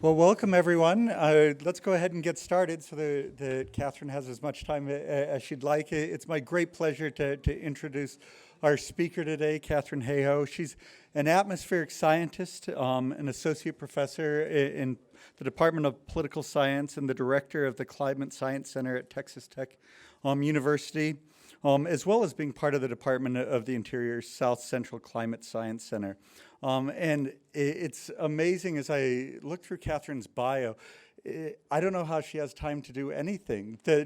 Well, welcome everyone. Let's go ahead and get started so that Katherine has as much time as she'd like. It's my great pleasure to introduce our speaker today, Katherine Hayhoe. She's an atmospheric scientist, an associate professor in the Department of Political Science and the director of the Climate Science Center at Texas Tech University, as well as being part of the Department of the Interior's South Central Climate Science Center. And it's amazing as I look through Katherine's bio, I don't know how she has time to do anything. The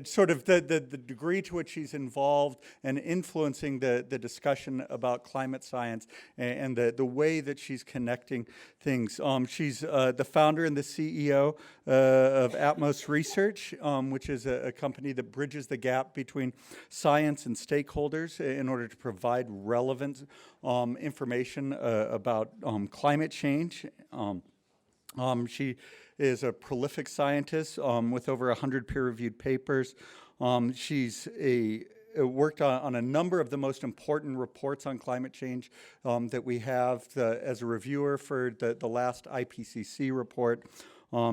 degree to which she's involved and influencing the discussion about climate science and the way that she's connecting things. She's the founder and the CEO of Atmos Research, which is a company that bridges the gap between science and stakeholders in order to provide relevant information about climate change. She is a prolific scientist with over 100 peer-reviewed papers. She's worked on a number of the most important reports on climate change that we have as a reviewer for the last IPCC report.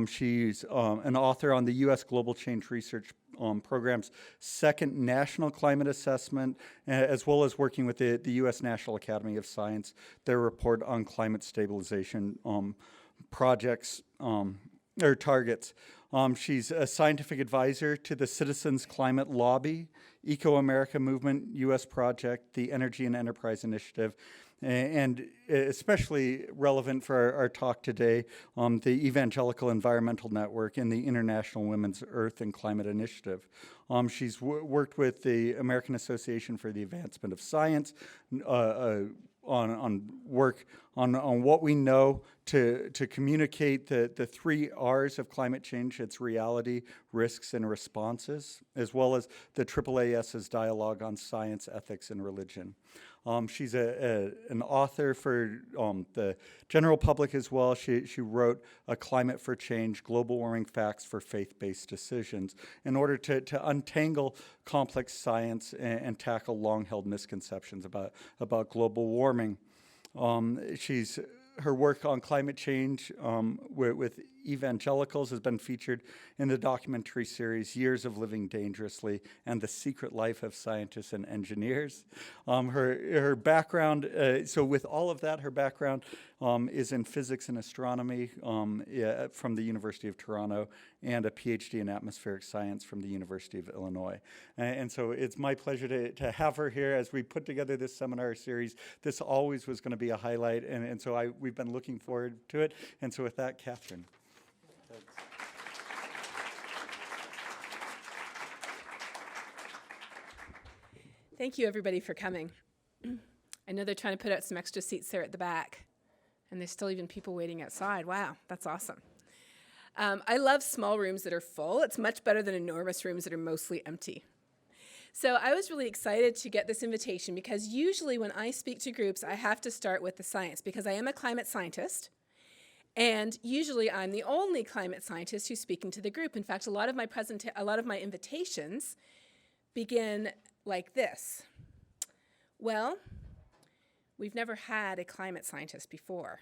She's an author on the U.S. Global Change Research Program's second national climate assessment, as well as working with the U.S. National Academy of Science, their report on climate stabilization projects or targets. She's a scientific advisor to the Citizens Climate Lobby, Eco America Movement, U.S. Project, the Energy and Enterprise Initiative, and especially relevant for our talk today, the Evangelical Environmental Network and the International Women's Earth and Climate Initiative. She's worked with the American Association for the Advancement of Science on work on what we know to communicate the 3 R's of climate change: its reality, risks, and responses, as well as the AAAS's dialogue on science, ethics, and religion. She's an author for the general public as well. She wrote A Climate for Change, Global Warming Facts for Faith-Based Decisions in order to untangle complex science and tackle long-held misconceptions about global warming. Her work on climate change with evangelicals has been featured in the documentary series Years of Living Dangerously and The Secret Life of Scientists and Engineers. Her background, so with all of that, her background is in physics and astronomy from the University of Toronto and a PhD in atmospheric science from the University of Illinois. And so it's my pleasure to have her here as we put together this seminar series. This always was going to be a highlight, and so we've been looking forward to it. And so with that, Katherine. Thank you, everybody, for coming. I know they're trying to put out some extra seats there at the back, and there's still even people waiting outside. Wow, that's awesome. I love small rooms that are full. It's much better than enormous rooms that are mostly empty. So I was really excited to get this invitation because usually when I speak to groups, I have to start with the science because I am a climate scientist. And usually I'm the only climate scientist who's speaking to the group. In fact, a lot of my invitations begin like this. Well, we've never had a climate scientist before,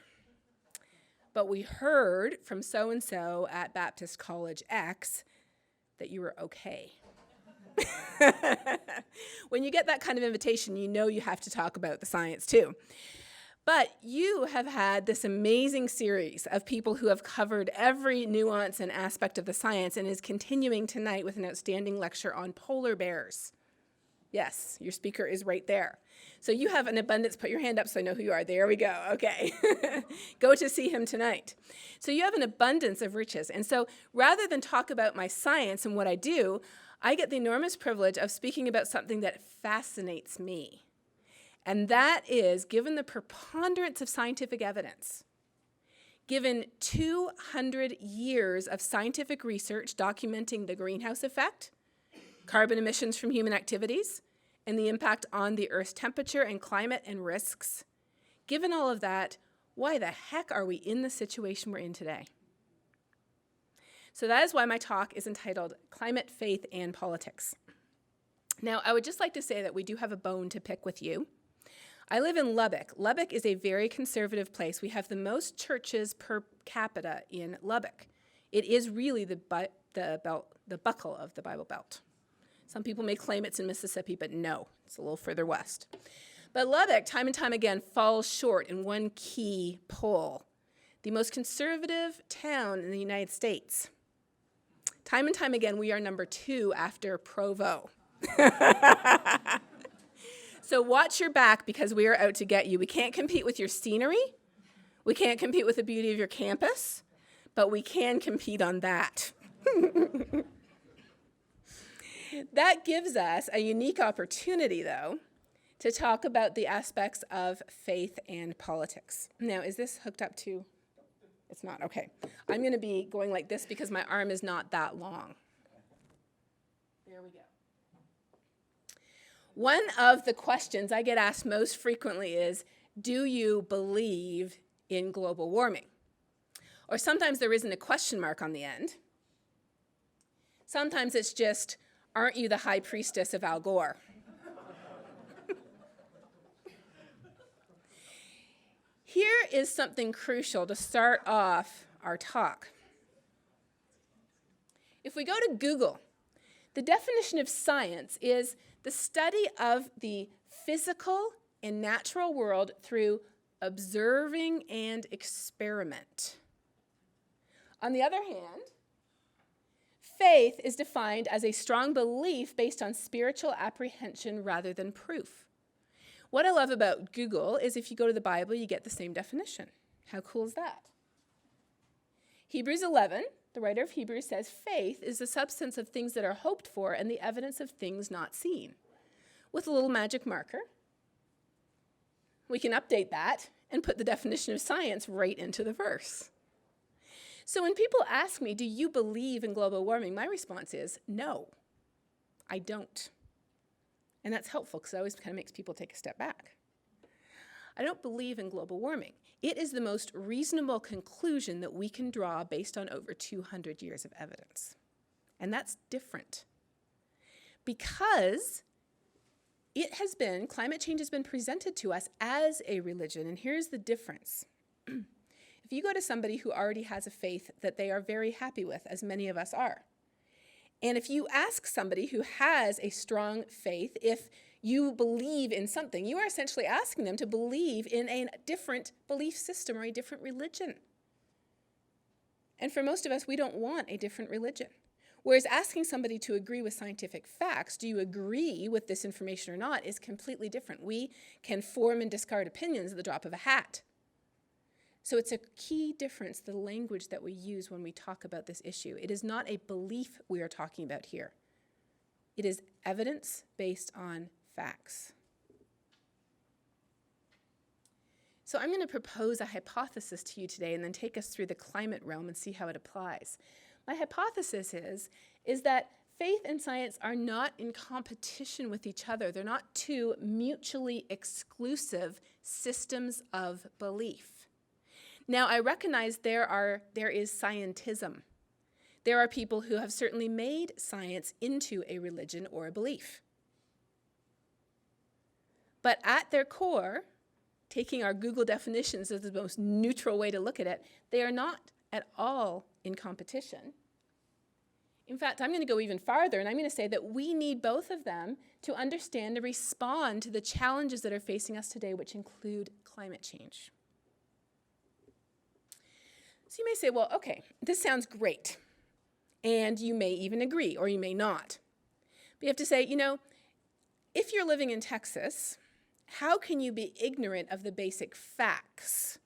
but we heard from so-and-so at Baptist College X that you were okay. When you get that kind of invitation, you know you have to talk about the science too. But you have had this amazing series of people who have covered every nuance and aspect of the science and is continuing tonight with an outstanding lecture on polar bears. Yes, your speaker is right there. So you have an abundance. Put your hand up so I know who you are. There we go. Okay. Go to see him tonight. So you have an abundance of riches. And so rather than talk about my science and what I do, I get the enormous privilege of speaking about something that fascinates me. And that is, given the preponderance of scientific evidence, given 200 years of scientific research documenting the greenhouse effect, carbon emissions from human activities, and the impact on the Earth's temperature and climate and risks, given all of that, why the heck are we in the situation we're in today? So that is why my talk is entitled Climate, Faith, and Politics. Now, I would just like to say that we do have a bone to pick with you. I live in Lubbock. Lubbock is a very conservative place. We have the most churches per capita in Lubbock. It is really the buckle of the Bible Belt. Some people may claim it's in Mississippi, but no, it's a little further west. But Lubbock, time and time again, falls short in one key poll. The most conservative town in the United States. Time and time again, we are number 2 after Provo. So watch your back because we are out to get you. We can't compete with your scenery. We can't compete with the beauty of your campus, but we can compete on that. That gives us a unique opportunity, though, to talk about the aspects of faith and politics. Now, is this hooked up to? It's not, okay. I'm going to be going like this because my arm is not that long. There we go. One of the questions I get asked most frequently is, do you believe in global warming? Or sometimes there isn't a question mark on the end. Sometimes it's just, aren't you the high priestess of Al Gore? Here is something crucial to start off our talk. If we go to Google, the definition of science is the study of the physical and natural world through observing and experiment. On the other hand, faith is defined as a strong belief based on spiritual apprehension rather than proof. What I love about Google is if you go to the Bible, you get the same definition. How cool is that? Hebrews 11, the writer of Hebrews says, faith is the substance of things that are hoped for and the evidence of things not seen. With a little magic marker, we can update that and put the definition of science right into the verse. So when people ask me, do you believe in global warming? My response is, no, I don't. And that's helpful because it always kind of makes people take a step back. I don't believe in global warming. It is the most reasonable conclusion that we can draw based on over 200 years of evidence. And that's different. Because climate change has been presented to us as a religion. And here's the difference. If you go to somebody who already has a faith that they are very happy with, as many of us are, and if you ask somebody who has a strong faith, if you believe in something, you are essentially asking them to believe in a different belief system or a different religion. And for most of us, we don't want a different religion. Whereas asking somebody to agree with scientific facts, do you agree with this information or not, is completely different. We can form and discard opinions at the drop of a hat. So it's a key difference, the language that we use when we talk about this issue. It is not a belief we are talking about here. It is evidence based on facts. So I'm going to propose a hypothesis to you today and then take us through the climate realm and see how it applies. My hypothesis is that faith and science are not in competition with each other. They're not two mutually exclusive systems of belief. Now, I recognize there is scientism. There are people who have certainly made science into a religion or a belief. But at their core, taking our Google definitions as the most neutral way to look at it, they are not at all in competition. In fact, I'm going to go even farther, and I'm going to say that we need both of them to understand and respond to the challenges that are facing us today, which include climate change. So you may say, well, okay, this sounds great. And you may even agree, or you may not. But you have to say, if you're living in Texas, how can you be ignorant of the basic facts?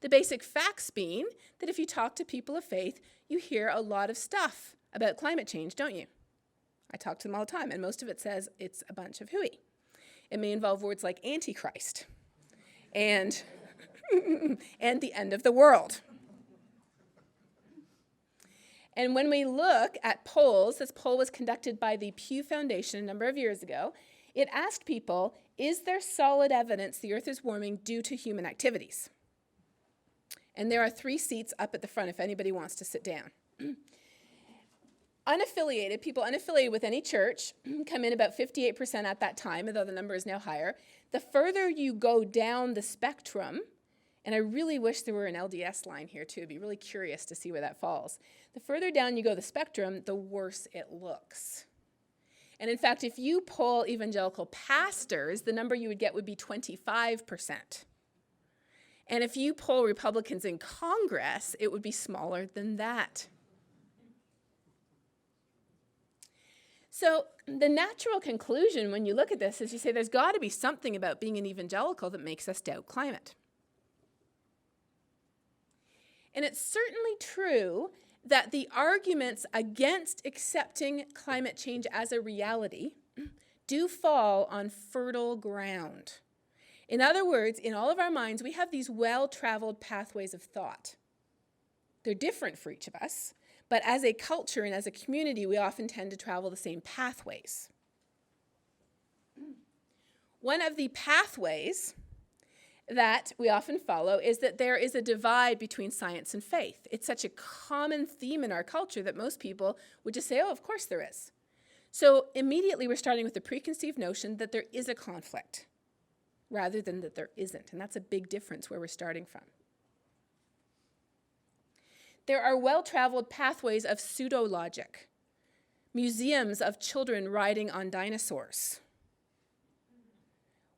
The basic facts being that if you talk to people of faith, you hear a lot of stuff about climate change, don't you? I talk to them all the time, and most of it says it's a bunch of hooey. It may involve words like Antichrist and, and the end of the world. And when we look at polls, this poll was conducted by the Pew Foundation a number of years ago, it asked people, is there solid evidence the earth is warming due to human activities? And there are 3 seats up at the front if anybody wants to sit down. Unaffiliated, people unaffiliated with any church come in about 58% at that time, although the number is now higher. The further you go down the spectrum, and I really wish there were an LDS line here too, I'd be really curious to see where that falls. The further down you go the spectrum, the worse it looks. And in fact, if you poll evangelical pastors, the number you would get would be 25%. And if you poll Republicans in Congress, it would be smaller than that. So the natural conclusion when you look at this is you say there's got to be something about being an evangelical that makes us doubt climate. And it's certainly true that the arguments against accepting climate change as a reality do fall on fertile ground. In other words, in all of our minds, we have these well-traveled pathways of thought. They're different for each of us, but as a culture and as a community, we often tend to travel the same pathways. One of the pathways that we often follow is that there is a divide between science and faith. It's such a common theme in our culture that most people would just say, oh, of course there is. So immediately we're starting with the preconceived notion that there is a conflict rather than that there isn't. And that's a big difference where we're starting from. There are well-traveled pathways of pseudo-logic, museums of children riding on dinosaurs.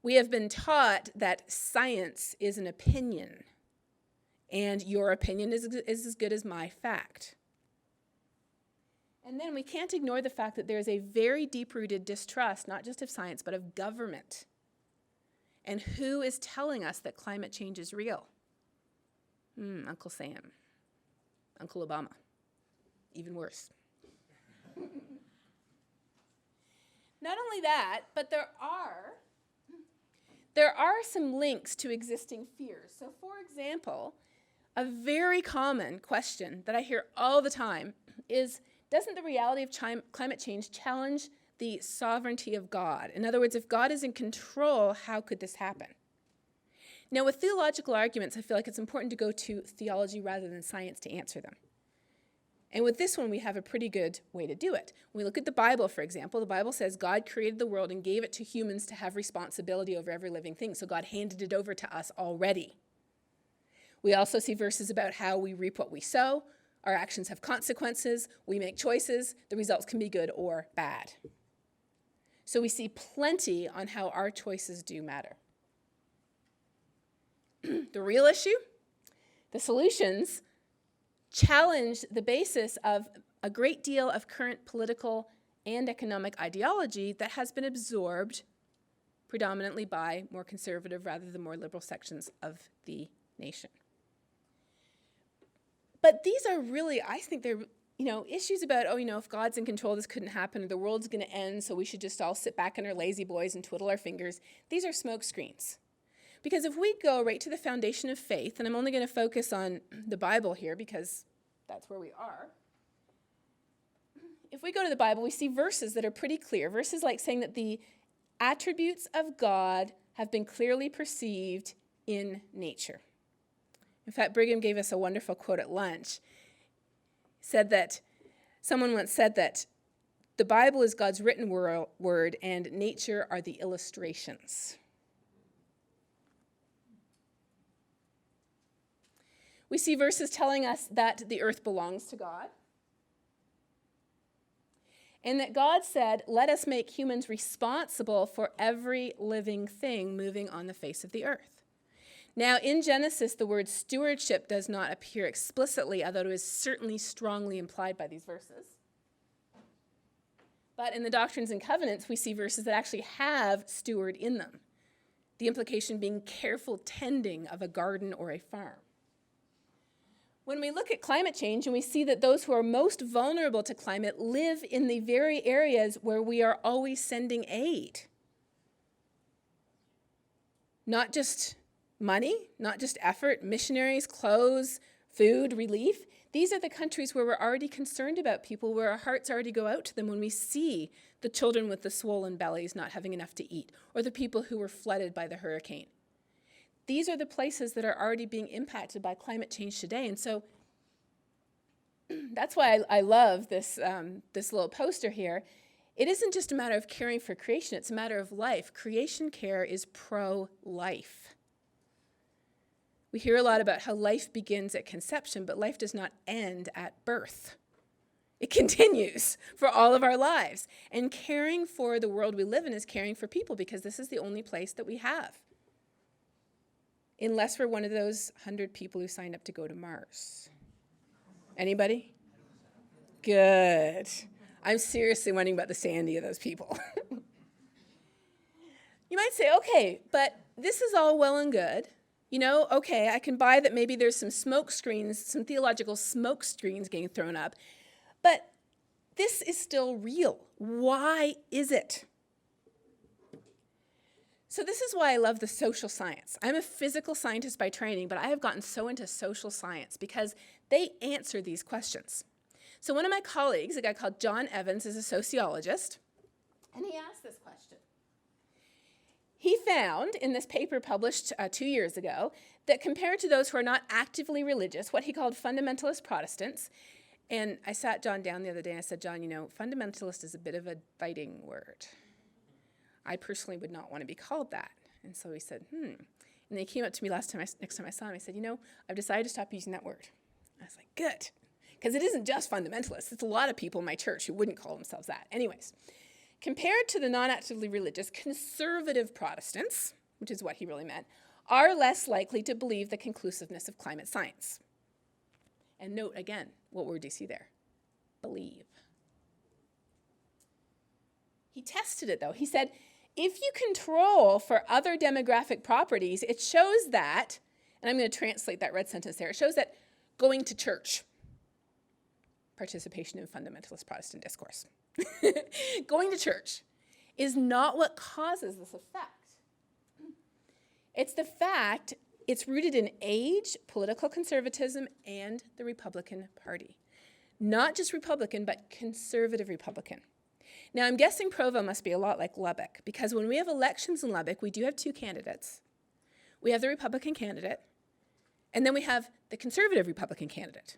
We have been taught that science is an opinion, and your opinion is as good as my fact. And then we can't ignore the fact that there is a very deep-rooted distrust, not just of science, but of government. And who is telling us that climate change is real? Uncle Sam. Uncle Obama. Even worse. Not only that, but there are some links to existing fears. So for example, a very common question that I hear all the time is, doesn't the reality of climate change challenge the sovereignty of God? In other words, if God is in control, how could this happen? Now, with theological arguments, I feel like it's important to go to theology rather than science to answer them. And with this one, we have a pretty good way to do it. When we look at the Bible, for example, the Bible says God created the world and gave it to humans to have responsibility over every living thing. So God handed it over to us already. We also see verses about how we reap what we sow. Our actions have consequences. We make choices. The results can be good or bad. So we see plenty on how our choices do matter. The real issue, the solutions, challenge the basis of a great deal of current political and economic ideology that has been absorbed predominantly by more conservative rather than more liberal sections of the nation. But these are really, I think they're, issues about, if God's in control, this couldn't happen, or the world's going to end, so we should just all sit back in our lazy boys and twiddle our fingers. These are smoke screens. Because if we go right to the foundation of faith, and I'm only going to focus on the Bible here because that's where we are. If we go to the Bible, we see verses that are pretty clear. Verses like saying that the attributes of God have been clearly perceived in nature. In fact, Brigham gave us a wonderful quote at lunch. Someone once said that the Bible is God's written word and nature are the illustrations. We see verses telling us that the earth belongs to God. And that God said, let us make humans responsible for every living thing moving on the face of the earth. Now, in Genesis, the word stewardship does not appear explicitly, although it is certainly strongly implied by these verses. But in the Doctrines and Covenants, we see verses that actually have steward in them. The implication being careful tending of a garden or a farm. When we look at climate change and we see that those who are most vulnerable to climate live in the very areas where we are always sending aid. Not just money, not just effort, missionaries, clothes, food, relief. These are the countries where we're already concerned about people, where our hearts already go out to them when we see the children with the swollen bellies not having enough to eat, or the people who were flooded by the hurricane. These are the places that are already being impacted by climate change today. And so That's why I love this, this little poster here. It isn't just a matter of caring for creation, it's a matter of life. Creation care is pro-life. We hear a lot about how life begins at conception, but life does not end at birth. It continues for all of our lives. And caring for the world we live in is caring for people, because this is the only place that we have. Unless we're one of those 100 people who signed up to go to Mars. Anybody? Good. I'm seriously wondering about the sanity of those people. You might say, okay, but this is all well and good. You know, okay, I can buy that maybe there's some smoke screens, some theological smoke screens getting thrown up, but this is still real. Why is it? So this is why I love the social science. I'm a physical scientist by training, but I have gotten so into social science because they answer these questions. So one of my colleagues, a guy called John Evans, is a sociologist, and he asked this question. He found in this paper published 2 years ago that compared to those who are not actively religious, what he called fundamentalist Protestants, and I sat John down the other day and I said, John, you know, fundamentalist is a bit of a fighting word. I personally would not want to be called that. And so he said, And then he came up to me next time I saw him, he said, you know, I've decided to stop using that word. I was like, good. Because it isn't just fundamentalists. It's a lot of people in my church who wouldn't call themselves that. Anyways, compared to the non-actively religious, conservative Protestants, which is what he really meant, are less likely to believe the conclusiveness of climate science. And note again, what word do you see there? Believe. He tested it though. He said, if you control for other demographic properties, it shows that, and I'm going to translate that red sentence there, it shows that going to church, participation in fundamentalist Protestant discourse, going to church is not what causes this effect. It's the fact it's rooted in age, political conservatism, and the Republican Party. Not just Republican, but conservative Republican. Now, I'm guessing Provo must be a lot like Lubbock, because when we have elections in Lubbock, we do have two candidates. We have the Republican candidate, and then we have the conservative Republican candidate,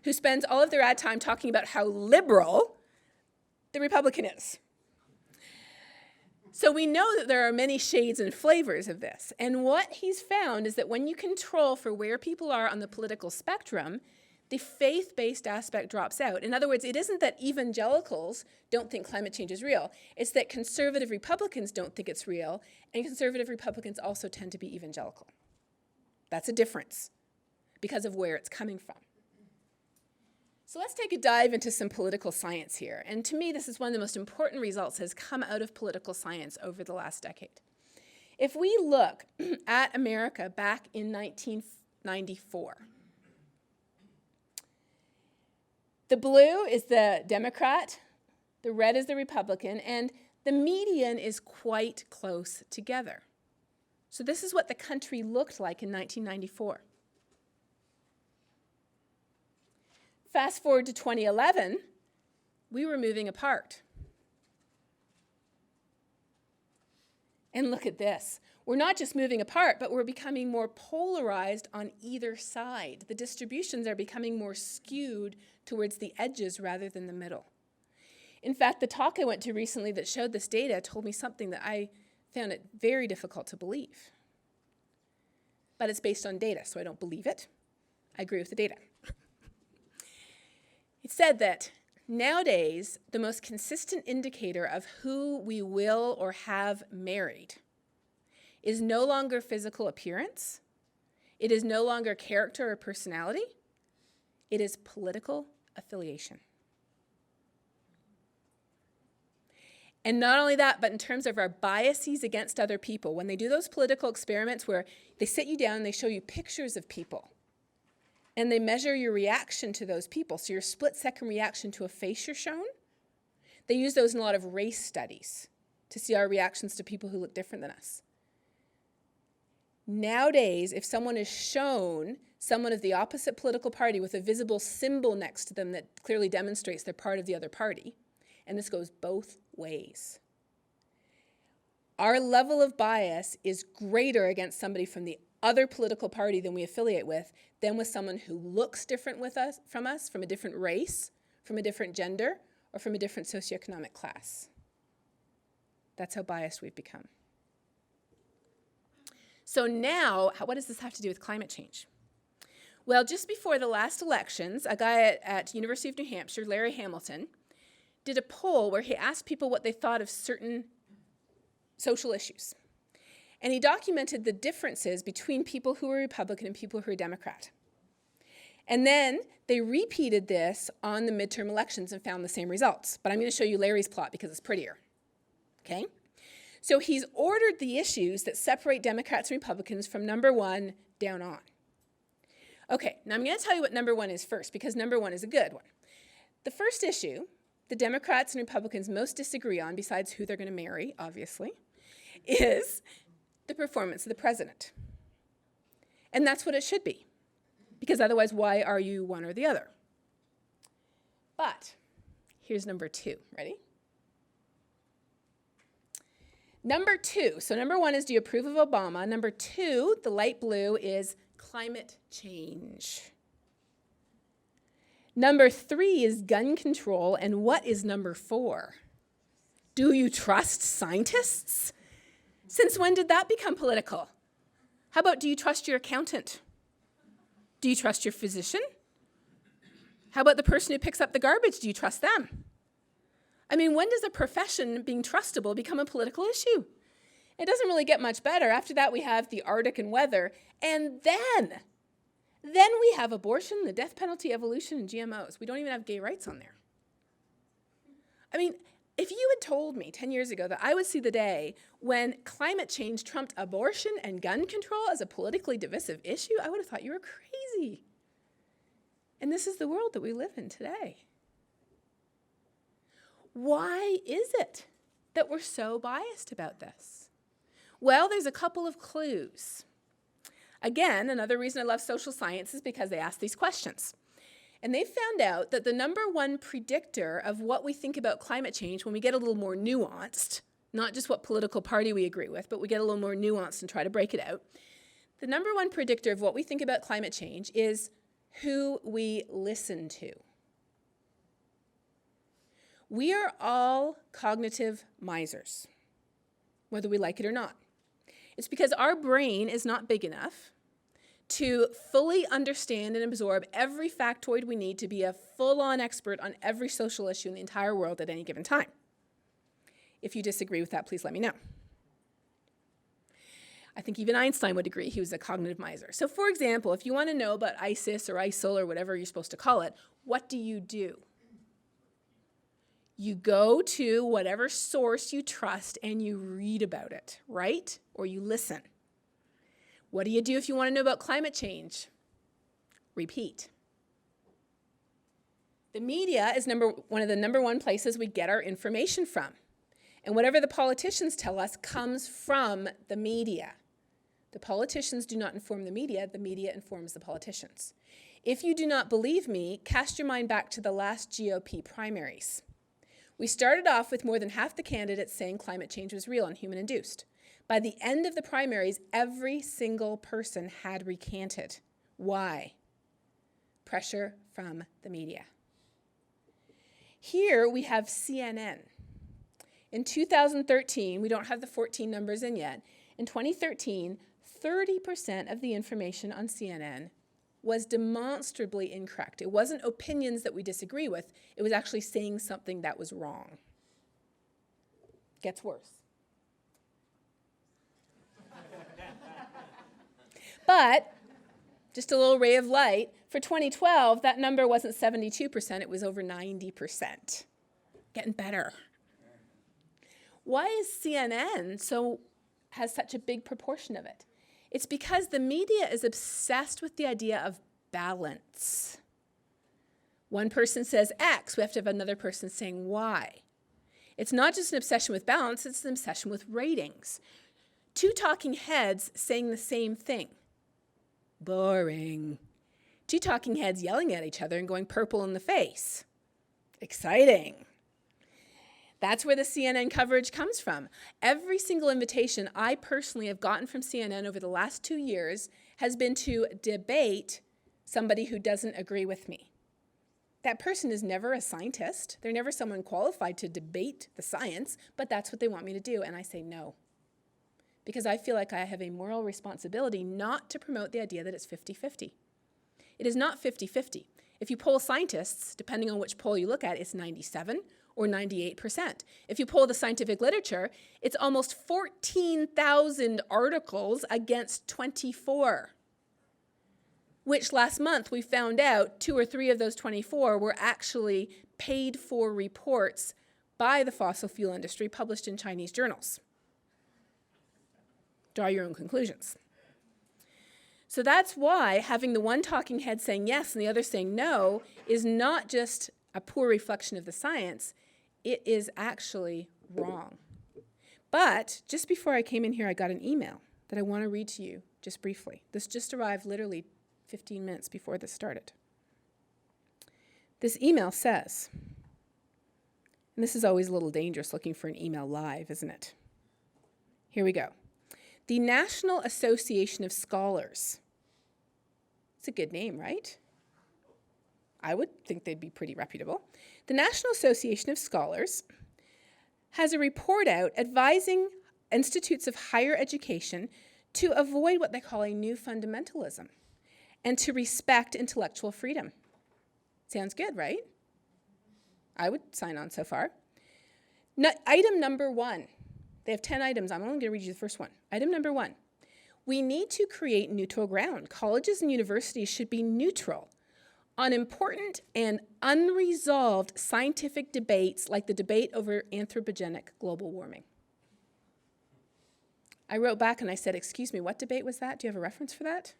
who spends all of their ad time talking about how liberal the Republican is. So we know that there are many shades and flavors of this. And what he's found is that when you control for where people are on the political spectrum, the faith-based aspect drops out. In other words, it isn't that evangelicals don't think climate change is real. It's that conservative Republicans don't think it's real, and conservative Republicans also tend to be evangelical. That's a difference because of where it's coming from. So let's take a dive into some political science here. And to me, this is one of the most important results that has come out of political science over the last decade. If we look at America back in 1994, the blue is the Democrat, the red is the Republican, and the median is quite close together. So this is what the country looked like in 1994. Fast forward to 2011, we were moving apart. And look at this. We're not just moving apart, but we're becoming more polarized on either side. The distributions are becoming more skewed towards the edges rather than the middle. In fact, the talk I went to recently that showed this data told me something that I found it very difficult to believe. But it's based on data, so I don't believe it. I agree with the data. It said that nowadays, the most consistent indicator of who we will or have married is no longer physical appearance. It is no longer character or personality. It is political affiliation. And not only that, but in terms of our biases against other people, when they do those political experiments where they sit you down and they show you pictures of people, and they measure your reaction to those people, so your split-second reaction to a face you're shown, they use those in a lot of race studies to see our reactions to people who look different than us. Nowadays, if someone is shown someone of the opposite political party with a visible symbol next to them that clearly demonstrates they're part of the other party, and this goes both ways, our level of bias is greater against somebody from the other political party than we affiliate with than with someone who looks different from us, from a different race, from a different gender, or from a different socioeconomic class. That's how biased we've become. So now, what does this have to do with climate change? Well, just before the last elections, a guy at University of New Hampshire, Larry Hamilton, did a poll where he asked people what they thought of certain social issues. And he documented the differences between people who were Republican and people who were Democrat. And then they repeated this on the midterm elections and found the same results. But I'm going to show you Larry's plot because it's prettier. Okay? So he's ordered the issues that separate Democrats and Republicans from number 1 down on. Okay, now I'm going to tell you what number 1 is first, because number 1 is a good one. The first issue the Democrats and Republicans most disagree on, besides who they're going to marry, obviously, is the performance of the president. And that's what it should be, because otherwise, why are you one or the other? But here's number 2. Ready? Number 2. So number 1 is, do you approve of Obama? Number 2, the light blue, is climate change. Number 3 is gun control. And what is number 4? Do you trust scientists? Since when did that become political? How about, do you trust your accountant? Do you trust your physician? How about the person who picks up the garbage? Do you trust them? I mean, when does a profession being trustable become a political issue? It doesn't really get much better. After that, we have the Arctic and weather. And then we have abortion, the death penalty, evolution, and GMOs. We don't even have gay rights on there. I mean, if you had told me 10 years ago that I would see the day when climate change trumped abortion and gun control as a politically divisive issue, I would have thought you were crazy. And this is the world that we live in today. Why is it that we're so biased about this? Well, there's a couple of clues. Again, another reason I love social science is because they ask these questions. And they found out that the number 1 predictor of what we think about climate change, when we get a little more nuanced, not just what political party we agree with, but we get a little more nuanced and try to break it out, the number 1 predictor of what we think about climate change is who we listen to. We are all cognitive misers, whether we like it or not. It's because our brain is not big enough to fully understand and absorb every factoid we need to be a full-on expert on every social issue in the entire world at any given time. If you disagree with that, please let me know. I think even Einstein would agree he was a cognitive miser. So for example, if you want to know about ISIS or ISIL or whatever you're supposed to call it, what do? You go to whatever source you trust and you read about it, right? Or you listen. What do you do if you want to know about climate change? Repeat. The media is one of the number 1 places we get our information from. And whatever the politicians tell us comes from the media. The politicians do not inform the media informs the politicians. If you do not believe me, cast your mind back to the last GOP primaries. We started off with more than half the candidates saying climate change was real and human-induced. By the end of the primaries, every single person had recanted. Why? Pressure from the media. Here we have CNN. In 2013, we don't have the 14 numbers in yet. In 2013, 30% of the information on CNN was demonstrably incorrect. It wasn't opinions that we disagree with. It was actually saying something that was wrong. Gets worse. But, just a little ray of light, for 2012, that number wasn't 72%, it was over 90%. Getting better. Why is CNN has such a big proportion of it? It's because the media is obsessed with the idea of balance. One person says X, we have to have another person saying Y. It's not just an obsession with balance, it's an obsession with ratings. 2 talking heads saying the same thing. Boring. 2 talking heads yelling at each other and going purple in the face. Exciting. That's where the CNN coverage comes from. Every single invitation I personally have gotten from CNN over the last 2 years has been to debate somebody who doesn't agree with me. That person is never a scientist. They're never someone qualified to debate the science, but that's what they want me to do, and I say no. Because I feel like I have a moral responsibility not to promote the idea that it's 50-50. It is not 50-50. If you poll scientists, depending on which poll you look at, it's 97 or 98%. If you poll the scientific literature, it's almost 14,000 articles against 24, which last month we found out 2 or 3 of those 24 were actually paid for reports by the fossil fuel industry published in Chinese journals. Draw your own conclusions. So that's why having the one talking head saying yes and the other saying no is not just a poor reflection of the science, it is actually wrong. But just before I came in here, I got an email that I want to read to you just briefly. This just arrived literally 15 minutes before this started. This email says, and this is always a little dangerous looking for an email live, isn't it? Here we go. The National Association of Scholars. It's a good name, right? I would think they'd be pretty reputable. The National Association of Scholars has a report out advising institutes of higher education to avoid what they call a new fundamentalism and to respect intellectual freedom. Sounds good, right? I would sign on so far. Item number 1. They have 10 items. I'm only going to read you the first one. Item number 1. We need to create neutral ground. Colleges and universities should be neutral on important and unresolved scientific debates like the debate over anthropogenic global warming. I wrote back and I said, excuse me, what debate was that? Do you have a reference for that?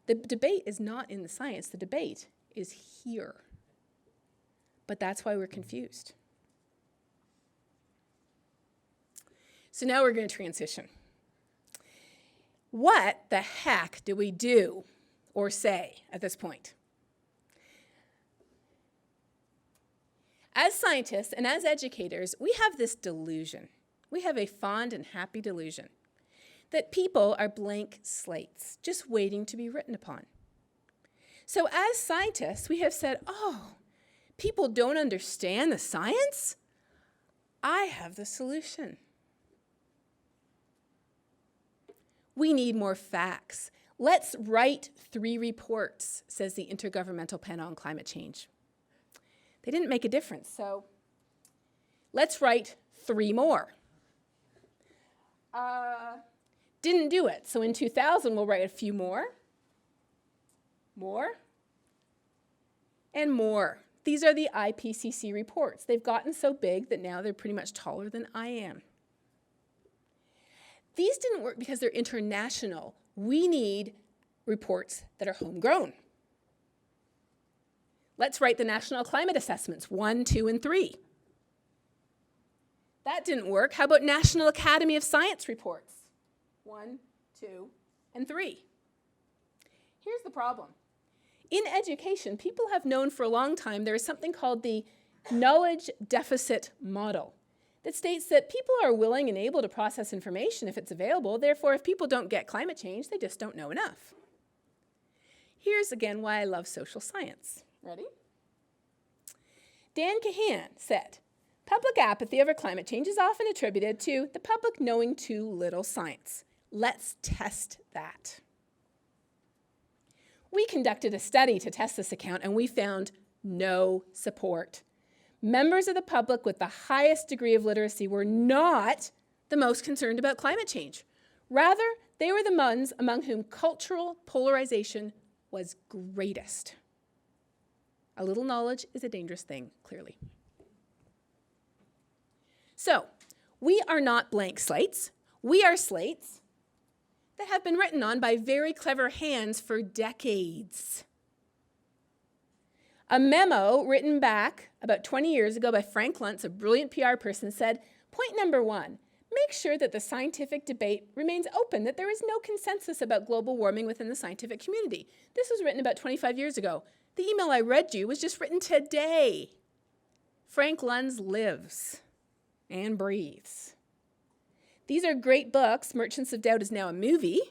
The debate is not in the science. The debate is here. But that's why we're confused. So now we're going to transition. What the heck do we do or say at this point? As scientists and as educators, we have this delusion. We have a fond and happy delusion that people are blank slates, just waiting to be written upon. So as scientists, we have said, oh, people don't understand the science? I have the solution. We need more facts. Let's write 3 reports, says the Intergovernmental Panel on Climate Change. They didn't make a difference, so let's write 3 more. Didn't do it, so in 2000 we'll write a few more, and more. These are the IPCC reports. They've gotten so big that now they're pretty much taller than I am. These didn't work because they're international. We need reports that are homegrown. Let's write the national climate assessments, 1, 2, and 3. That didn't work. How about National Academy of Science reports? 1, 2, and 3. Here's the problem. In education, people have known for a long time there is something called the knowledge deficit model that states that people are willing and able to process information if it's available. Therefore, if people don't get climate change, they just don't know enough. Here's again why I love social science. Ready? Dan Kahan said, public apathy over climate change is often attributed to the public knowing too little science. Let's test that. We conducted a study to test this account, and we found no support. Members of the public with the highest degree of literacy were not the most concerned about climate change. Rather, they were the ones among whom cultural polarization was greatest. A little knowledge is a dangerous thing, clearly. So, we are not blank slates. We are slates that have been written on by very clever hands for decades. A memo written back about 20 years ago by Frank Luntz, a brilliant PR person, said, point number 1, make sure that the scientific debate remains open, that there is no consensus about global warming within the scientific community. This was written about 25 years ago. The email I read you was just written today. Frank Luntz lives. and breathes. These are great books. Merchants of Doubt is now a movie,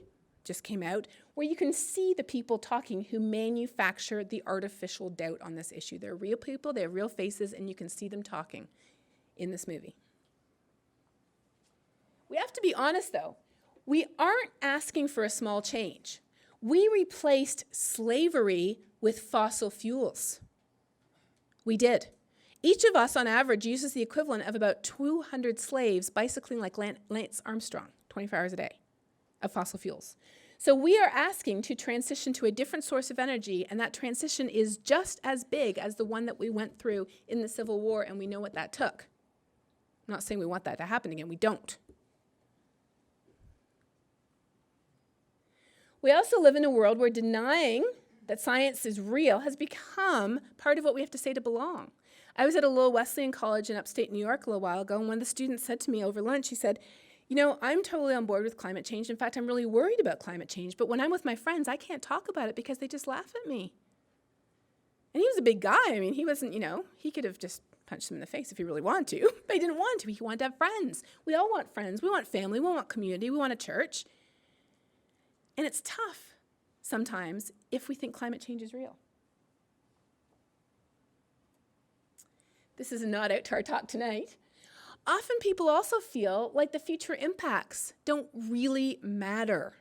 just came out, where you can see the people talking who manufacture the artificial doubt on this issue. They're real people, they have real faces, and you can see them talking in this movie. We have to be honest, though. We aren't asking for a small change. We replaced slavery with fossil fuels. We did. Each of us, on average, uses the equivalent of about 200 slaves bicycling like Lance Armstrong, 24 hours a day, of fossil fuels. So we are asking to transition to a different source of energy, and that transition is just as big as the one that we went through in the Civil War, and we know what that took. I'm not saying we want that to happen again. We don't. We also live in a world where denying that science is real has become part of what we have to say to belong. I was at a Lowell Wesleyan College in upstate New York a little while ago, and one of the students said to me over lunch, he said, you know, I'm totally on board with climate change. In fact, I'm really worried about climate change, but when I'm with my friends, I can't talk about it because they just laugh at me. And he was a big guy. I mean, he wasn't, he could have just punched them in the face if he really wanted to, but he didn't want to. He wanted to have friends. We all want friends. We want family. We want community. We want a church. And it's tough sometimes if we think climate change is real. This is a nod out to our talk tonight. Often people also feel like the future impacts don't really matter,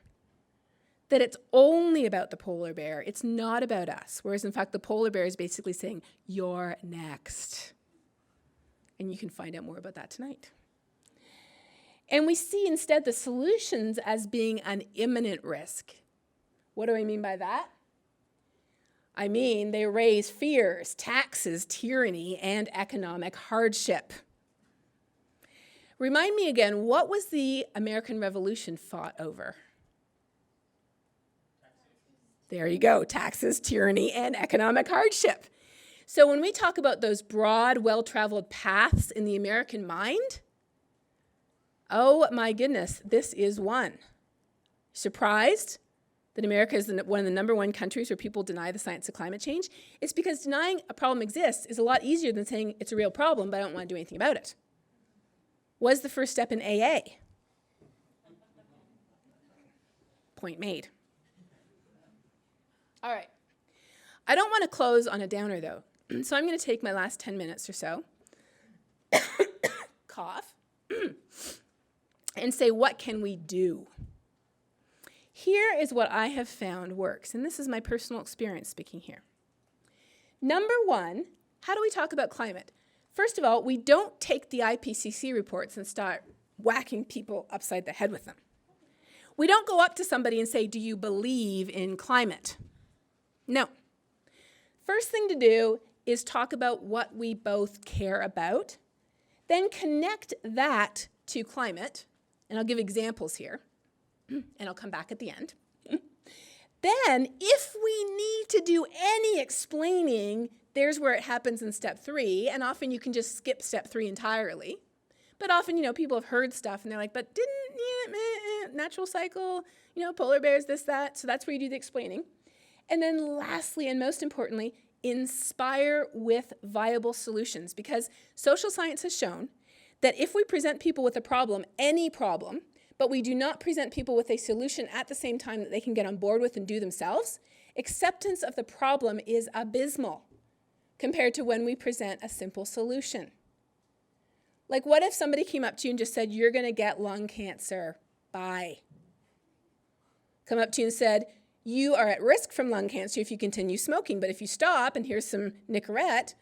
that it's only about the polar bear, it's not about us, whereas in fact the polar bear is basically saying, you're next. And you can find out more about that tonight. And we see instead the solutions as being an imminent risk. What do I mean by that? I mean, they raise fears, taxes, tyranny, and economic hardship. Remind me again, what was the American Revolution fought over? There you go, taxes, tyranny, and economic hardship. So when we talk about those broad, well-traveled paths in the American mind, oh my goodness, this is one. Surprised that America is one of the number one countries where people deny the science of climate change? It's because denying a problem exists is a lot easier than saying it's a real problem, but I don't want to do anything about it. Was the first step in AA? Point made. All right. I don't want to close on a downer, though, so I'm going to take my last 10 minutes or so, cough, and say, what can we do? Here is what I have found works, and this is my personal experience speaking here. Number one, how do we talk about climate? First of all, we don't take the IPCC reports and start whacking people upside the head with them. We don't go up to somebody and say, do you believe in climate? No. First thing to do is talk about what we both care about, then connect that to climate, and I'll give examples here, and I'll come back at the end. Then, if we need to do any explaining, there's where it happens in step 3, and often you can just skip step 3 entirely. But often, people have heard stuff, and they're like, but didn't natural cycle, polar bears, this, that. So that's where you do the explaining. And then lastly, and most importantly, inspire with viable solutions. Because social science has shown that if we present people with a problem, any problem, but we do not present people with a solution at the same time that they can get on board with and do themselves, acceptance of the problem is abysmal compared to when we present a simple solution. Like, what if somebody came up to you and just said, you're going to get lung cancer, bye. Come up to you and said, you are at risk from lung cancer if you continue smoking, but if you stop and here's some Nicorette,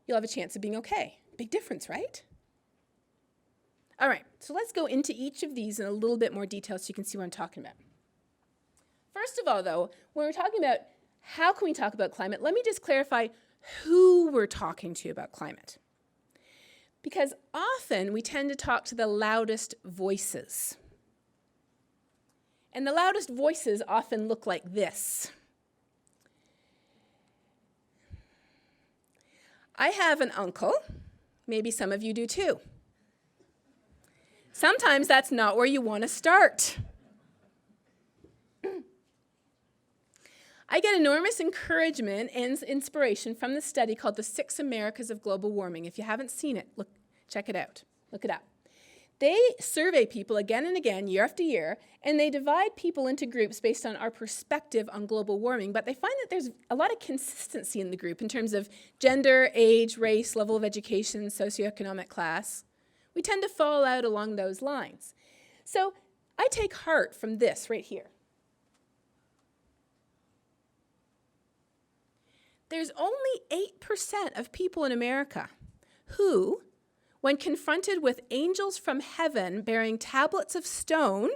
you'll have a chance of being okay. Big difference, right? All right, so let's go into each of these in a little bit more detail so you can see what I'm talking about. First of all, though, when we're talking about how can we talk about climate, let me just clarify who we're talking to about climate. Because often we tend to talk to the loudest voices. And the loudest voices often look like this. I have an uncle, maybe some of you do too. Sometimes that's not where you want to start. I get enormous encouragement and inspiration from the study called The 6 Americas of Global Warming. If you haven't seen it, check it out. Look it up. They survey people again and again, year after year, and they divide people into groups based on our perspective on global warming, but they find that there's a lot of consistency in the group in terms of gender, age, race, level of education, socioeconomic class. We tend to fall out along those lines. So I take heart from this right here. There's only 8% of people in America who, when confronted with angels from heaven bearing tablets of stone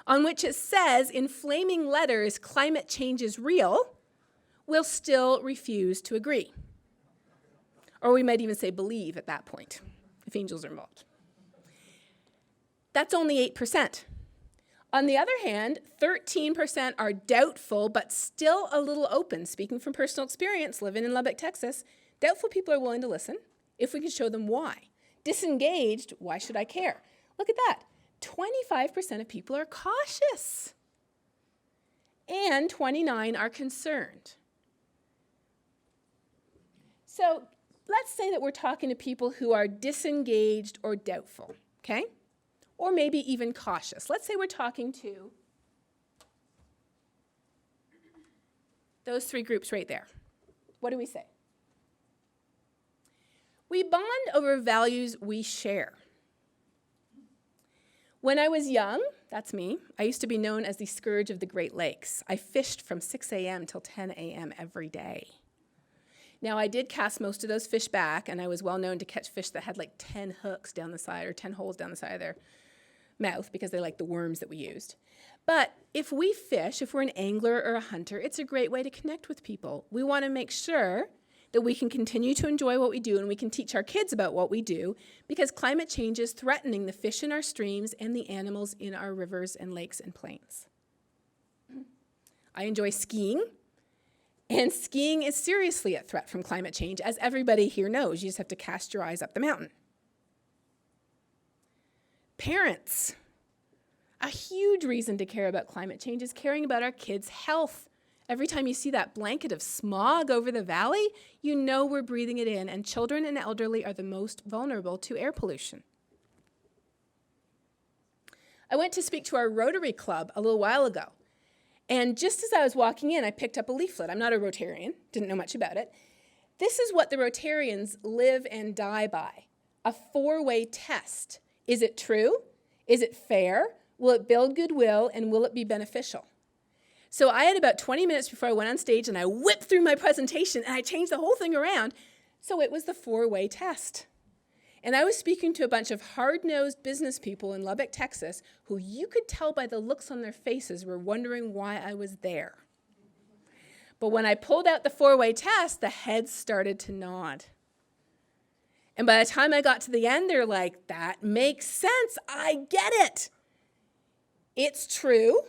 on which it says in flaming letters, climate change is real, will still refuse to agree. Or we might even say believe at that point, if angels are involved. That's only 8%. On the other hand, 13% are doubtful, but still a little open. Speaking from personal experience, living in Lubbock, Texas, doubtful people are willing to listen if we can show them why. Disengaged, why should I care? Look at that. 25% of people are cautious. And 29% are concerned. So let's say that we're talking to people who are disengaged or doubtful, okay? Or maybe even cautious. Let's say we're talking to those three groups right there. What do we say? We bond over values we share. When I was young, that's me, I used to be known as the scourge of the Great Lakes. I fished from 6 a.m. till 10 a.m. every day. Now, I did cast most of those fish back, and I was well known to catch fish that had like 10 hooks down the side or 10 holes down the side of their mouth because they like the worms that we used. But if we fish, if we're an angler or a hunter, it's a great way to connect with people. We want to make sure that we can continue to enjoy what we do and we can teach our kids about what we do because climate change is threatening the fish in our streams and the animals in our rivers and lakes and plains. I enjoy skiing, and skiing is seriously a threat from climate change, as everybody here knows. You just have to cast your eyes up the mountain. Parents, a huge reason to care about climate change is caring about our kids' health. Every time you see that blanket of smog over the valley, you know we're breathing it in, and children and elderly are the most vulnerable to air pollution. I went to speak to our Rotary Club a little while ago, and just as I was walking in, I picked up a leaflet. I'm not a Rotarian, didn't know much about it. This is what the Rotarians live and die by, a 4-way test. Is it true? Is it fair? Will it build goodwill, and will it be beneficial? So I had about 20 minutes before I went on stage, and I whipped through my presentation, and I changed the whole thing around. So it was the 4-way test. And I was speaking to a bunch of hard-nosed business people in Lubbock, Texas, who you could tell by the looks on their faces were wondering why I was there. But when I pulled out the 4-way test, the heads started to nod. And by the time I got to the end, they're like, that makes sense. I get it. It's true.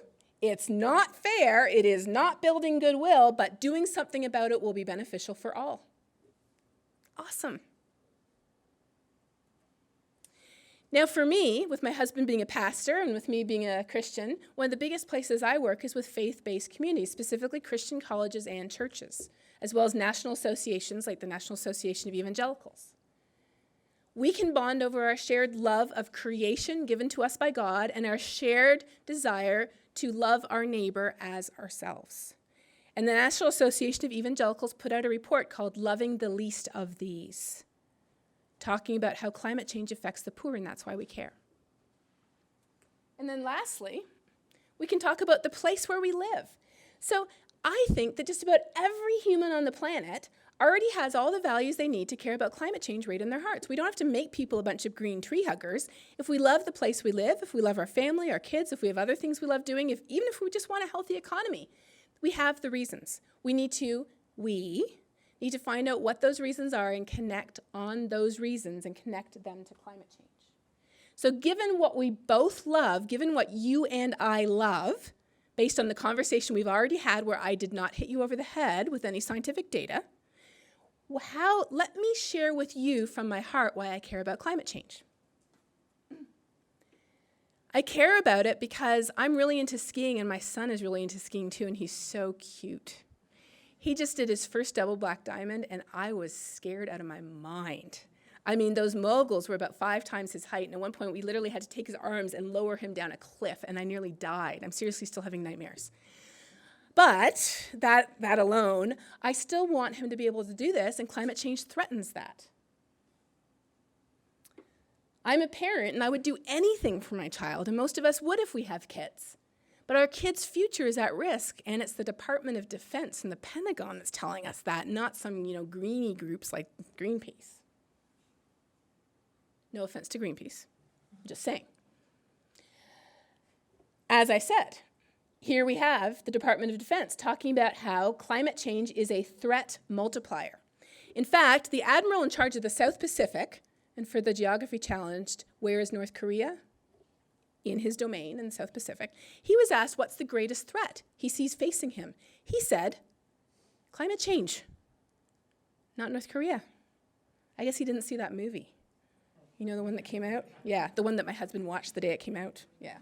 It's not fair. It is not building goodwill, but doing something about it will be beneficial for all. Awesome. Now for me, with my husband being a pastor and with me being a Christian, one of the biggest places I work is with faith-based communities, specifically Christian colleges and churches, as well as national associations like the National Association of Evangelicals. We can bond over our shared love of creation given to us by God and our shared desire to love our neighbor as ourselves. And the National Association of Evangelicals put out a report called Loving the Least of These, talking about how climate change affects the poor, and that's why we care. And then lastly, we can talk about the place where we live. So I think that just about every human on the planet already has all the values they need to care about climate change right in their hearts. We don't have to make people a bunch of green tree huggers. If we love the place we live, if we love our family, our kids, if we have other things we love doing, even if we just want a healthy economy, we have the reasons. We need to find out what those reasons are and connect on those reasons and connect them to climate change. So given what we both love, given what you and I love, based on the conversation we've already had where I did not hit you over the head with any scientific data, let me share with you from my heart why I care about climate change. I care about it because I'm really into skiing and my son is really into skiing too, and he's so cute. He just did his first double black diamond and I was scared out of my mind. I mean, those moguls were about 5 times his height, and at one point we literally had to take his arms and lower him down a cliff, and I nearly died. I'm seriously still having nightmares. But that alone, I still want him to be able to do this, and climate change threatens that. I'm a parent, and I would do anything for my child, and most of us would if we have kids. But our kids' future is at risk, and it's the Department of Defense and the Pentagon that's telling us that, not some, greenie groups like Greenpeace. No offense to Greenpeace, I'm just saying. As I said, here we have the Department of Defense talking about how climate change is a threat multiplier. In fact, the admiral in charge of the South Pacific, and for the geography challenged, where is North Korea? In his domain in the South Pacific, he was asked what's the greatest threat he sees facing him. He said, climate change, not North Korea. I guess he didn't see that movie. You know the one that came out? Yeah, the one that my husband watched the day it came out. Yeah.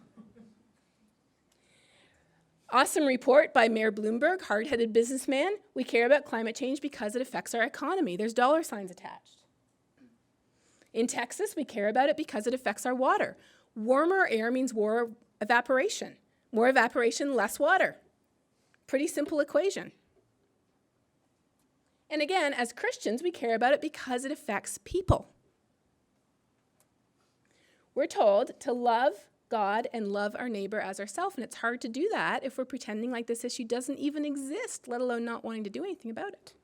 Awesome report by Mayor Bloomberg, hard-headed businessman. We care about climate change because it affects our economy. There's dollar signs attached. In Texas, we care about it because it affects our water. Warmer air means more evaporation. More evaporation, less water. Pretty simple equation. And again, as Christians, we care about it because it affects people. We're told to love God and love our neighbor as ourselves, and it's hard to do that if we're pretending like this issue doesn't even exist, let alone not wanting to do anything about it.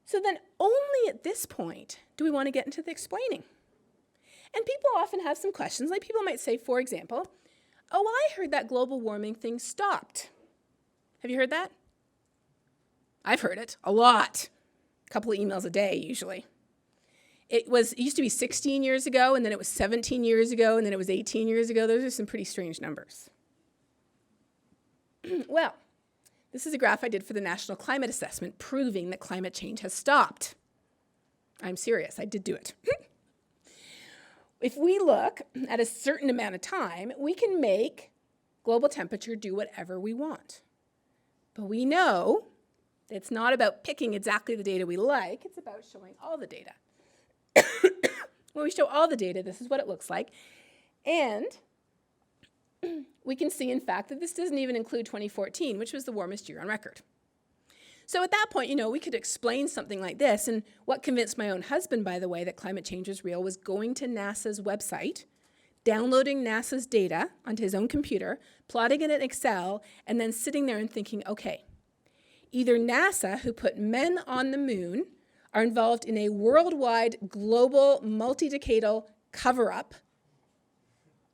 So then only at this point do we want to get into the explaining. And people often have some questions, like people might say, for example, oh, well, I heard that global warming thing stopped. Have you heard that? I've heard it a lot. A couple of emails a day, usually. It used to be 16 years ago, and then it was 17 years ago, and then it was 18 years ago. Those are some pretty strange numbers. Well, this is a graph I did for the National Climate Assessment proving that climate change has stopped. I'm serious, I did do it. If we look at a certain amount of time, we can make global temperature do whatever we want. But we know it's not about picking exactly the data we like, it's about showing all the data. When we show all the data, this is what it looks like. And we can see, in fact, that this doesn't even include 2014, which was the warmest year on record. So at that point, we could explain something like this. And what convinced my own husband, by the way, that climate change was real was going to NASA's website, downloading NASA's data onto his own computer, plotting it in Excel, and then sitting there and thinking, okay, either NASA, who put men on the moon, are involved in a worldwide, global, multi-decadal cover-up,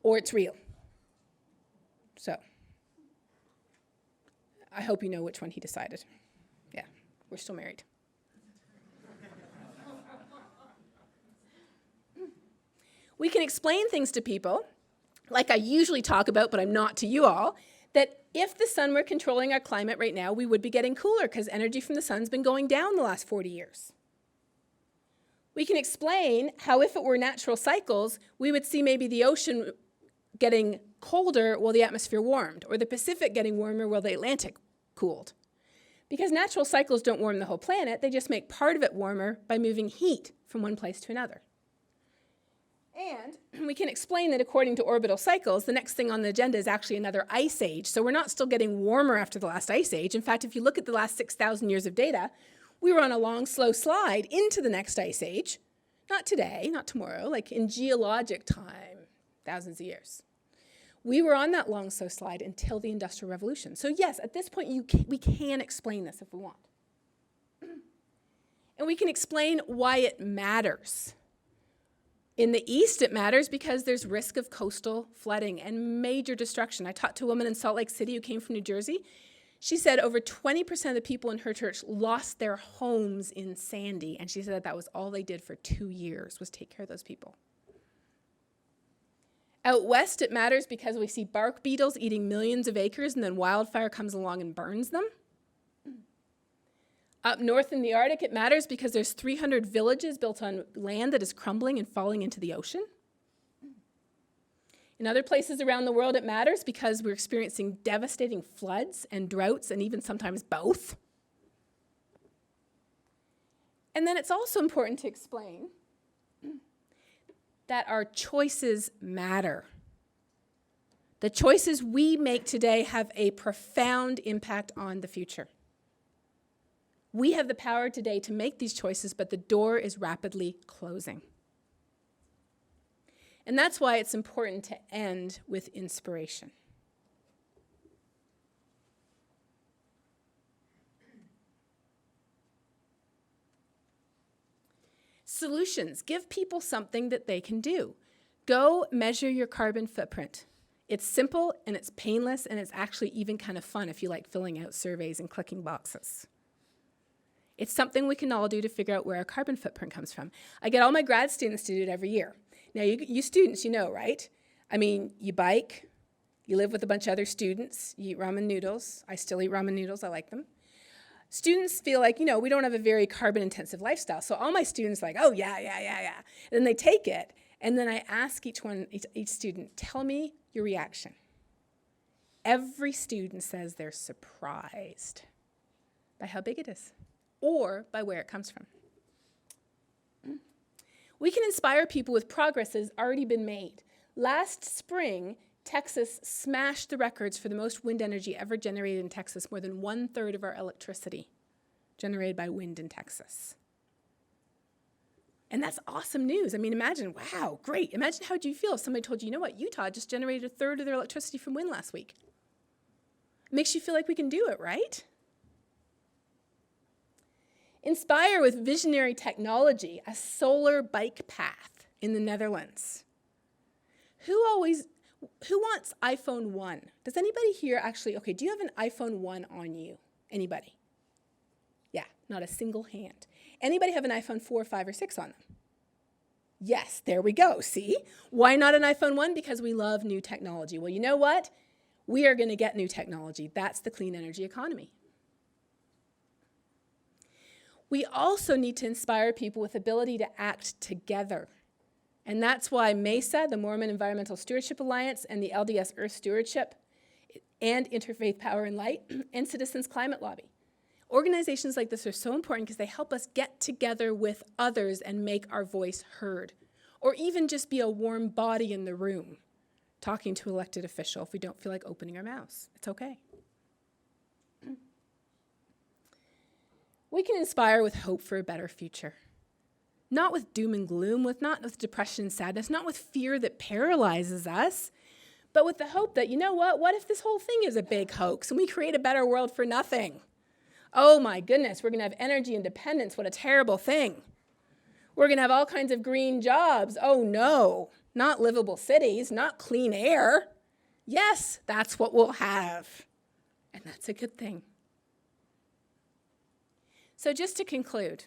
or it's real. So I hope you know which one he decided. Yeah, we're still married. We can explain things to people, like I usually talk about, but I'm not to you all, that if the sun were controlling our climate right now, we would be getting cooler because energy from the sun's been going down the last 40 years. We can explain how if it were natural cycles, we would see maybe the ocean getting colder while the atmosphere warmed, or the Pacific getting warmer while the Atlantic cooled. Because natural cycles don't warm the whole planet, they just make part of it warmer by moving heat from one place to another. And we can explain that according to orbital cycles, the next thing on the agenda is actually another ice age. So we're not still getting warmer after the last ice age. In fact, if you look at the last 6,000 years of data, we were on a long, slow slide into the next ice age. Not today, not tomorrow, like in geologic time, thousands of years. We were on that long, slow slide until the Industrial Revolution. So yes, at this point, we can explain this if we want. And we can explain why it matters. In the East, it matters because there's risk of coastal flooding and major destruction. I talked to a woman in Salt Lake City who came from New Jersey. She said over 20% of the people in her church lost their homes in Sandy, and she said that was all they did for 2 years, was take care of those people. Out west, it matters because we see bark beetles eating millions of acres, and then wildfire comes along and burns them. Up north in the Arctic, it matters because there's 300 villages built on land that is crumbling and falling into the ocean. In other places around the world, it matters because we're experiencing devastating floods and droughts, and even sometimes both. And then it's also important to explain that our choices matter. The choices we make today have a profound impact on the future. We have the power today to make these choices, but the door is rapidly closing. And that's why it's important to end with inspiration. Solutions. Give people something that they can do. Go measure your carbon footprint. It's simple and it's painless and it's actually even kind of fun if you like filling out surveys and clicking boxes. It's something we can all do to figure out where our carbon footprint comes from. I get all my grad students to do it every year. Now, you students, you know, right? I mean, you bike, you live with a bunch of other students, you eat ramen noodles. I still eat ramen noodles, I like them. Students feel like, you know, we don't have a very carbon-intensive lifestyle. So all my students are like, oh, yeah. And then they take it, and then I ask each student, tell me your reaction. Every student says they're surprised by how big it is or by where it comes from. We can inspire people with progress that has already been made. Last spring, Texas smashed the records for the most wind energy ever generated in Texas. More than 1/3 of our electricity generated by wind in Texas. And that's awesome news. I mean, imagine, wow, great. Imagine how would you feel if somebody told you, you know what, Utah just generated 1/3 of their electricity from wind last week. It makes you feel like we can do it, right? Inspire with visionary technology, a solar bike path in the Netherlands. Who wants iPhone 1? Does anybody here actually, okay, do you have an iPhone 1 on you? Anybody? Yeah, not a single hand. Anybody have an iPhone 4, 5, or 6 on them? Yes, there we go, see? Why not an iPhone 1? Because we love new technology. Well, you know what? We are going to get new technology. That's the clean energy economy. We also need to inspire people with ability to act together. And that's why MESA, the Mormon Environmental Stewardship Alliance, and the LDS Earth Stewardship, and Interfaith Power and Light, and Citizens Climate Lobby. Organizations like this are so important because they help us get together with others and make our voice heard, or even just be a warm body in the room, talking to an elected official if we don't feel like opening our mouths. It's okay. We can inspire with hope for a better future. Not with doom and gloom, not with depression and sadness, not with fear that paralyzes us, but with the hope that, you know what if this whole thing is a big hoax and we create a better world for nothing? Oh my goodness, we're going to have energy independence. What a terrible thing. We're going to have all kinds of green jobs. Oh no, not livable cities, not clean air. Yes, that's what we'll have. And that's a good thing. So just to conclude,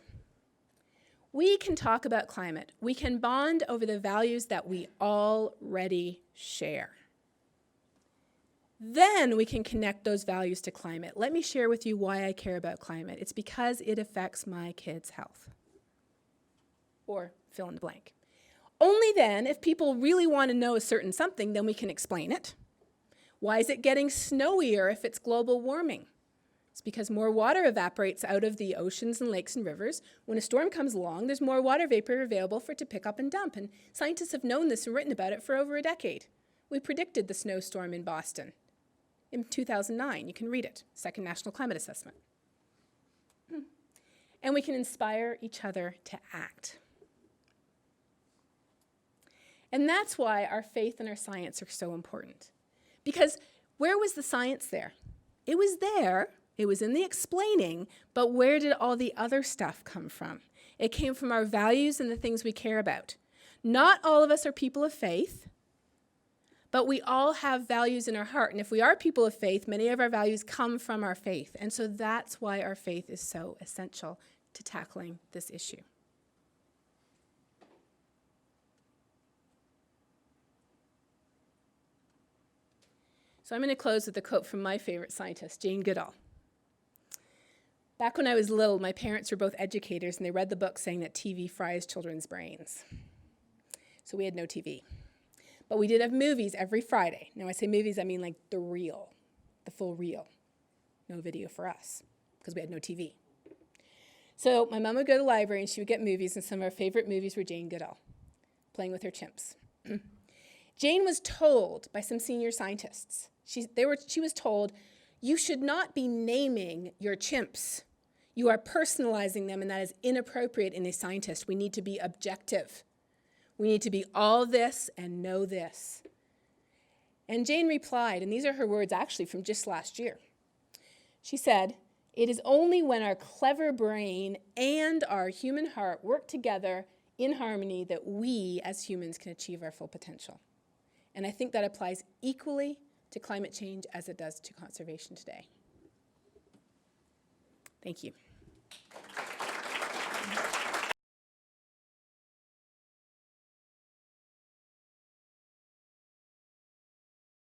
we can talk about climate. We can bond over the values that we already share. Then we can connect those values to climate. Let me share with you why I care about climate. It's because it affects my kids' health. Or fill in the blank. Only then, if people really want to know a certain something, then we can explain it. Why is it getting snowier if it's global warming? It's because more water evaporates out of the oceans and lakes and rivers. When a storm comes along, there's more water vapor available for it to pick up and dump. And scientists have known this and written about it for over a decade. We predicted the snowstorm in Boston in 2009. You can read it, Second National Climate Assessment. And we can inspire each other to act. And that's why our faith and our science are so important. Because where was the science there? It was there. It was in the explaining, but where did all the other stuff come from? It came from our values and the things we care about. Not all of us are people of faith, but we all have values in our heart. And if we are people of faith, many of our values come from our faith. And so that's why our faith is so essential to tackling this issue. So I'm going to close with a quote from my favorite scientist, Jane Goodall. Back when I was little, my parents were both educators, and they read the book saying that TV fries children's brains. So we had no TV. But we did have movies every Friday. Now, when I say movies, I mean like the reel, the full reel. No video for us, because we had no TV. So my mom would go to the library and she would get movies, and some of our favorite movies were Jane Goodall, playing with her chimps. Jane was told by some senior scientists, she was told, you should not be naming your chimps. You are personalizing them, and that is inappropriate in a scientist. We need to be objective. We need to be all this and know this. And Jane replied, and these are her words actually from just last year. She said, it is only when our clever brain and our human heart work together in harmony that we as humans can achieve our full potential. And I think that applies equally to climate change as it does to conservation today. Thank you.